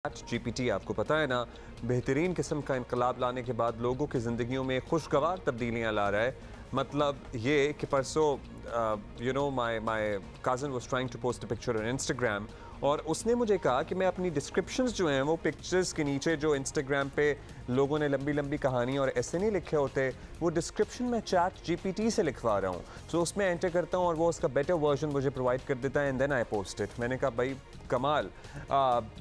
GPT आपको पता है ना, बेहतरीन किस्म का इनकलाब लाने के बाद लोगों की ज़िंदगियों में खुशगवार तब्दीलियाँ ला रहा है। मतलब ये कि परसों my cousin was trying to post a picture on Instagram और उसने मुझे कहा कि मैं अपनी डिस्क्रिप्शंस जो हैं वो पिक्चर्स के नीचे जो इंस्टाग्राम पे लोगों ने लंबी लंबी कहानी और ऐसे नहीं लिखे होते, वो डिस्क्रिप्शन में चैट GPT से लिखवा रहा हूँ। सो उसमें एंटर करता हूँ और वो उसका बेटर वर्जन मुझे प्रोवाइड कर देता है and then I post it. मैंने कहा भाई कमाल,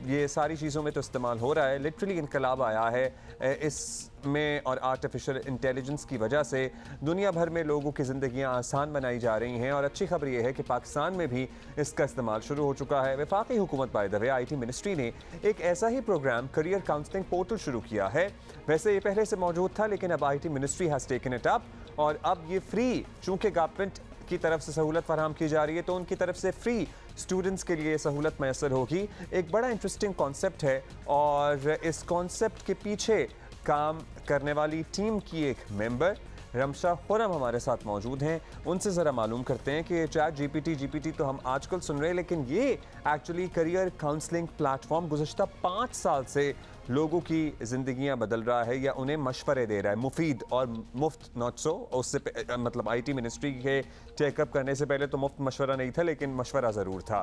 ये सारी चीज़ों में तो इस्तेमाल हो रहा है। लिटरली इनकलाब आया है इसमें और आर्टिफिशियल इंटेलिजेंस की वजह से दुनिया भर में लोगों की ज़िंदगियाँ आसान बनाई जा रही हैं और अच्छी खबर ये है कि पाकिस्तान में भी इसका इस्तेमाल शुरू हो चुका है। वफाकी हुकूमत by the way IT ministry ने एक ऐसा ही प्रोग्राम करियर काउंसलिंग पोर्टल शुरू किया है। वैसे ये पहले से मौजूद था लेकिन अब IT ministry has taken it up और अब ये फ्री, चूँकि गवर्नमेंट की तरफ से सहूलत फराहम की जा रही है तो उनकी तरफ से फ्री स्टूडेंट्स के लिए सहूलत मैसर होगी। एक बड़ा इंटरेस्टिंग कॉन्सेप्ट है और इस कॉन्सेप्ट के पीछे काम करने वाली टीम की एक मेंबर रमशा खुरम हमारे साथ मौजूद हैं। उनसे ज़रा मालूम करते हैं कि चैट GPT तो हम आजकल सुन रहे हैं लेकिन ये एक्चुअली करियर काउंसलिंग प्लेटफॉर्म गुज़श्ता 5 साल से लोगों की ज़िंदगियां बदल रहा है या उन्हें मशवरे दे रहा है, मुफीद और मुफ्त, नॉट सो। उससे मतलब IT मिनिस्ट्री के टेकअप करने से पहले तो मुफ्त मशवरा नहीं था लेकिन मशवरा ज़रूर था।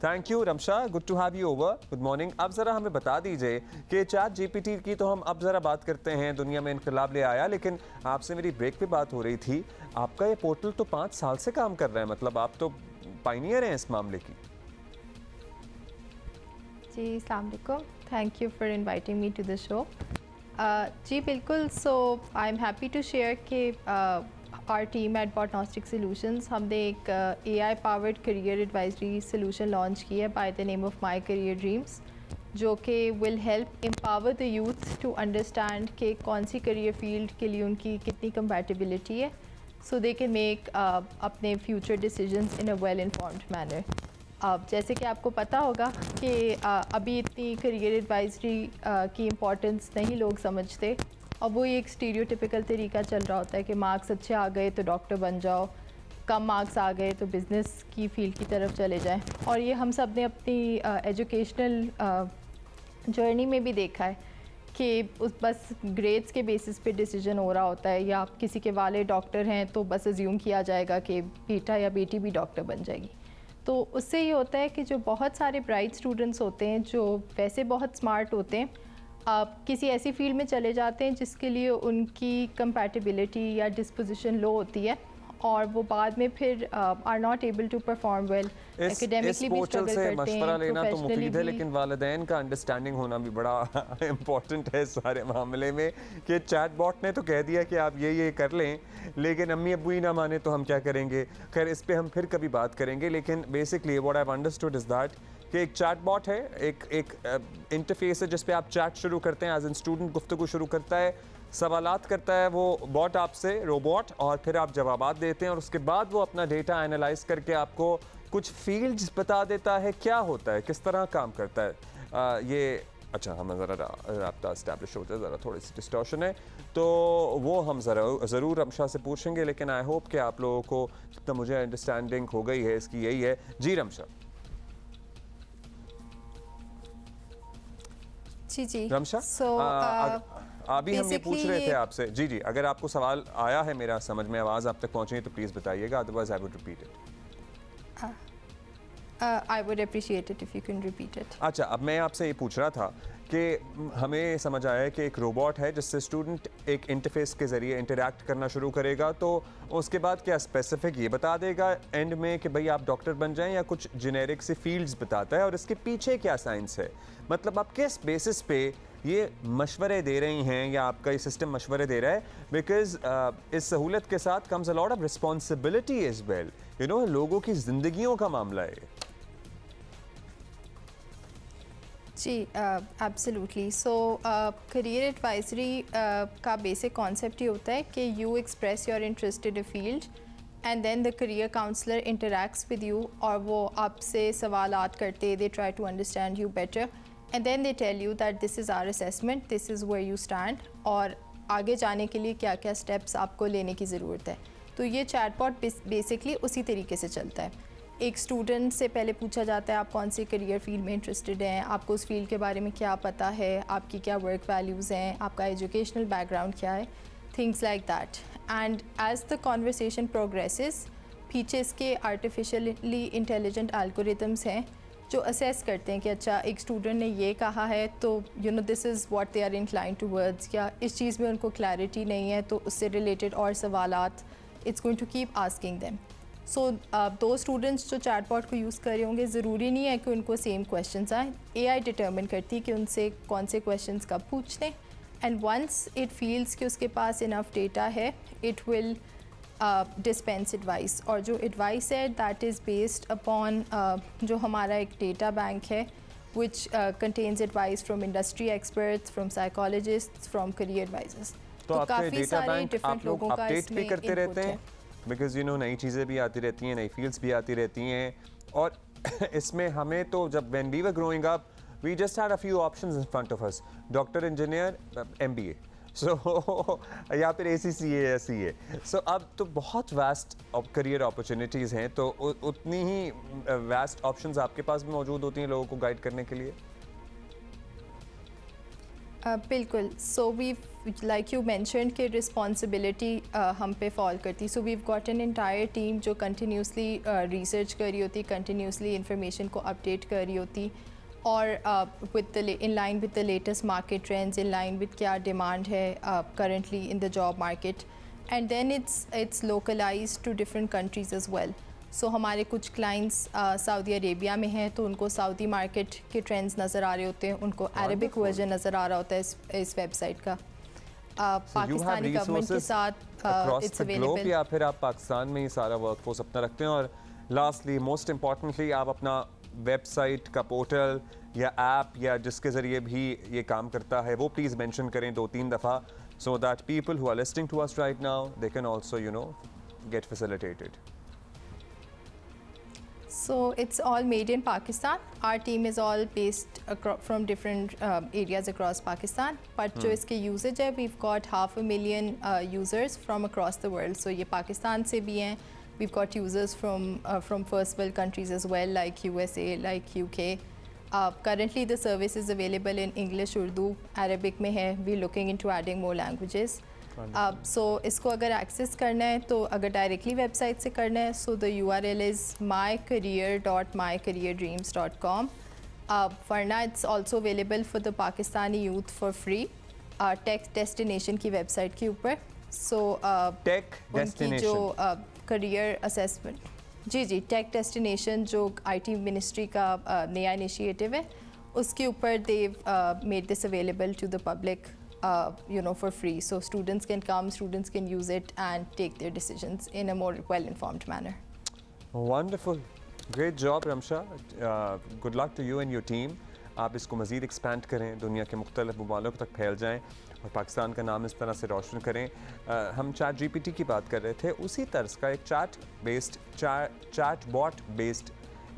Thank you Ramsha, good to have you over, good morning. अब ज़रा हमें बता दीजिए कि चैट GPT की तो हम अब ज़रा बात करते हैं, दुनिया में इनकलाब ले आया, लेकिन आपसे मेरी ब्रेक पे बात हो रही थी, आपका ये पोर्टल तो 5 साल से काम कर रहा है, मतलब आप तो पायनियर हैं इस मामले की। जी अस्सलाम वालेकुम, thank you for inviting me to the show. जी बिल्कुल, so I am happy to share कि our team at Botnostic solutions हमने एक AI powered career advisory solution launch की है by the name of my career dreams, जो कि will help empower the youth to understand कि कौन सी career field के लिए उनकी कितनी कंपैटिबिलिटी है, सो दे कैन मेक अपने future decisions in a well informed manner. अब जैसे कि आपको पता होगा कि अभी इतनी करियर एडवाइजरी की इम्पोर्टेंस नहीं लोग समझते और वो एक स्टीरियोटिपिकल तरीका चल रहा होता है कि मार्क्स अच्छे आ गए तो डॉक्टर बन जाओ, कम मार्क्स आ गए तो बिज़नेस की फील्ड की तरफ चले जाएं। और ये हम सब ने अपनी एजुकेशनल जर्नी में भी देखा है कि बस ग्रेड्स के बेसिस पे डिसीजन हो रहा होता है, या आप किसी के वाले डॉक्टर हैं तो बस अज्यूम किया जाएगा कि बेटा या बेटी भी डॉक्टर बन जाएगी। तो उससे ये होता है कि जो बहुत सारे ब्राइट स्टूडेंट्स होते हैं जो वैसे बहुत स्मार्ट होते हैं, आप किसी ऐसी फील्ड में चले जाते हैं जिसके लिए उनकी कंपैटिबिलिटी या डिस्पोजिशन लो होती है और वो बाद में फिर are not able to perform well, academically भी स्ट्रगल करते हैं। मशवरा लेना तो मुफीद है लेकिन वालिदैन का अंडरस्टैंडिंग होना भी बड़ा इम्पोर्टेंट है सारे मामले में कि चैटबॉट ने तो कह दिया कि आप ये कर लें लेकिन अम्मी अब्बू ही ना माने तो हम क्या करेंगे। खैर इस पे हम फिर कभी बात करेंगे, लेकिन basically what I have understood is that कि एक चैटबॉट है, एक इंटरफेस है जिस पे आप चैट शुरू करते हैं, एज एन स्टूडेंट गुफ्तगू शुरू करता है, सवालात करता है वो बॉट आपसे, रोबोट, और फिर आप जवाबात देते हैं और उसके बाद वो अपना डेटा एनालाइज करके आपको कुछ फील्ड्स बता देता है क्या होता है, किस तरह काम करता है ये। अच्छा, हम ज़रा रब्ता इस्टेब्लिश होता है, ज़रा थोड़ी सी डिस्टॉर्शन है तो वो हम ज़रूर रमशा से पूछेंगे, लेकिन आई होप कि आप लोगों को जितना मुझे अंडरस्टैंडिंग हो गई है इसकी यही है। जी रमशा। जी रमशा, अभी हम ये पूछ रहे थे आपसे, जी जी, अगर आपको सवाल आया है मेरा समझ में, आवाज़ आप तक पहुँची तो प्लीज़ बताइएगा, otherwise I would repeat it. I would appreciate it if you can repeat it. अच्छा, अब मैं आपसे ये पूछ रहा था कि हमें समझ आया है कि एक रोबोट है जिससे स्टूडेंट एक इंटरफेस के ज़रिए इंटरैक्ट करना शुरू करेगा, तो उसके बाद क्या स्पेसिफिक ये बता देगा एंड में कि भाई आप डॉक्टर बन जाएं, या कुछ जेनेरिक से फील्ड्स बताता है और इसके पीछे क्या साइंस है, मतलब आप किस बेसिस पे ये मशवरे दे रही हैं या आपका ये सिस्टम मशवरे दे रहा है, बिकॉज इस सहूलत के साथ comes a lot of responsibility as well, you know, लोगों की ज़िंदगियों का मामला है। जी एब्सोल्युटली। सो करियर एडवाइजरी का बेसिक कॉन्सेप्ट ये होता है कि you express your interest in a field and then the career counselor interacts with you और वो आपसे सवालात करते, they try to understand you better and then they tell you that this is our assessment, this is where you stand और आगे जाने के लिए क्या क्या स्टेप्स आपको लेने की ज़रूरत है। तो ये चैटबॉट बेसिकली उसी तरीके से चलता है एक स्टूडेंट से पहले पूछा जाता है आप कौन से करियर फील्ड में इंटरेस्टेड हैं, आपको उस फील्ड के बारे में क्या पता है, आपकी क्या वर्क वैल्यूज़ हैं, आपका एजुकेशनल बैकग्राउंड क्या है, things like that. And as the conversation progresses पीछे इसके आर्टिफिशियली इंटेलिजेंट एल्गोरिथम्स हैं जो असेस करते हैं कि अच्छा एक स्टूडेंट ने ये कहा है तो this is what they are incline towards, या इस चीज़ में उनको क्लैरिटी नहीं है तो उससे रिलेटेड और सवालात it's going to keep asking them. So दो स्टूडेंट्स जो चैटबॉट को यूज़ कर रहे होंगे ज़रूरी नहीं है कि उनको सेम क्वेश्चंस आए. AI डिटर्मिन करती है कि उनसे कौन से क्वेश्चंस कब पूछते हैं. एंड वंस इट फील्स कि उसके पास इनफ डेटा है इट विल डिस्पेंस एडवाइस. और जो एडवाइस है दैट इज़ बेस्ड अपॉन जो हमारा एक डेटा बैंक है which contains advice from industry experts, from psychologists, from career advisors. तो काफ़ी सारे डिफरेंट लोगों का अपडेट भी करते रहते हैं बिकॉज नई चीज़ें भी आती रहती हैं, नई फील्ड्स भी आती रहती हैं. और इसमें हमें तो जब when we were growing up we just had a few options in front of us, doctor, engineer, MBA, so या फिर ACCA या CA. सो अब तो बहुत वास्ट करियर अपॉर्चुनिटीज़ हैं, तो उतनी ही वास्ट ऑप्शंस आपके पास भी मौजूद होती हैं लोगों को गाइड करने के लिए. बिल्कुल. So we like you mentioned कि रिस्पॉन्सिबिलिटी हम पे फॉल करती. So we've got an entire team जो कंटिन्यूसली रिसर्च कर रही होती, कंटिन्यूसली इंफॉर्मेशन को अपडेट कर रही होती, और in line with the latest market trends, in line with क्या demand है currently in the job market, and then it's localized to different countries as well. So हमारे कुछ clients सऊदी अरेबिया में हैं तो उनको सऊदी मार्केट के trends नज़र आ रहे होते हैं, उनको अरबिक वर्जन नज़र आ रहा होता है इस वेबसाइट का. पाकिस्तानी गवर्नमेंट के साथ इट्स अवेलेबल. या फिर आप पाकिस्तान में ही सारा वर्कफोर्स अपना रखते हैं. और लास्टली मोस्ट इम्पॉर्टेंटली आप अपना वेबसाइट का पोर्टल या ऐप या जिसके ज़रिए भी ये काम करता है वो प्लीज़ मेंशन करें 2-3 दफ़ा, so that people who are listening to us right now they can also get facilitated. So it's all made in Pakistan. Our team is all based from different areas across Pakistan. But जो इसके usage है, we've got 500,000 users from across the world. So ये पाकिस्तान से भी हैं. We've got users from first world countries as well, like USA, like UK. Currently the service is available in English, Urdu, Arabic में है. We're looking into adding more languages. So इसको अगर access करना है तो अगर डायरेक्टली वेबसाइट से करना है, so the URL is mycareer.mycareerdreams.com. वरना it's also available for the Pakistani youth for free. Tech destination की वेबसाइट के ऊपर. So टेक डेस्टिनेशन जो करियर असेसमेंट, जी टेक डेस्टिनेशन जो IT मिनिस्ट्री का नया इनिशिएटिव है उसके ऊपर they've made this available to the public for free. So students can come, students can use it and take their decisions in a more well-informed manner. Wonderful. Great job, Ramsha. Good luck to you and your team. आप इसको मज़ीद expand करें, दुनिया के मुख्तलिफ ममालिक तक फैल जाएँ और पाकिस्तान का नाम इस तरह से रोशन करें. हम ChatGPT की बात कर रहे थे, उसी तर्ज का एक चैटबॉट बेस्ड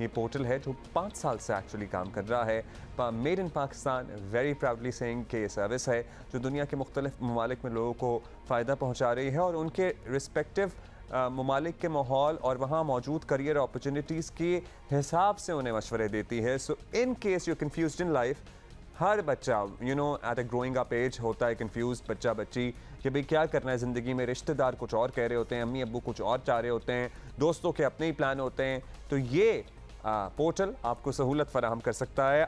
ये पोर्टल है जो 5 साल से एक्चुअली काम कर रहा है. Made in Pakistan, very proudly saying कि ये सर्विस है जो दुनिया के मुख्तलिफ ममालिक में लोगों को फ़ायदा पहुँचा रही है और उनके रिस्पेक्टिव ममालिक के माहौल और वहाँ मौजूद करियर अपॉर्चुनिटीज़ के हिसाब से उन्हें मशवरे देती है. So in case you confused in life, हर बच्चा at a growing up age होता है कन्फ्यूज बच्चा बच्ची कि भाई क्या करना है ज़िंदगी में. रिश्तेदार कुछ और कह रहे होते हैं, अम्मी अब्बू कुछ और चाह रहे होते हैं, दोस्तों के अपने ही प्लान होते हैं. तो ये पोर्टल आपको सहूलत फराहम कर सकता है.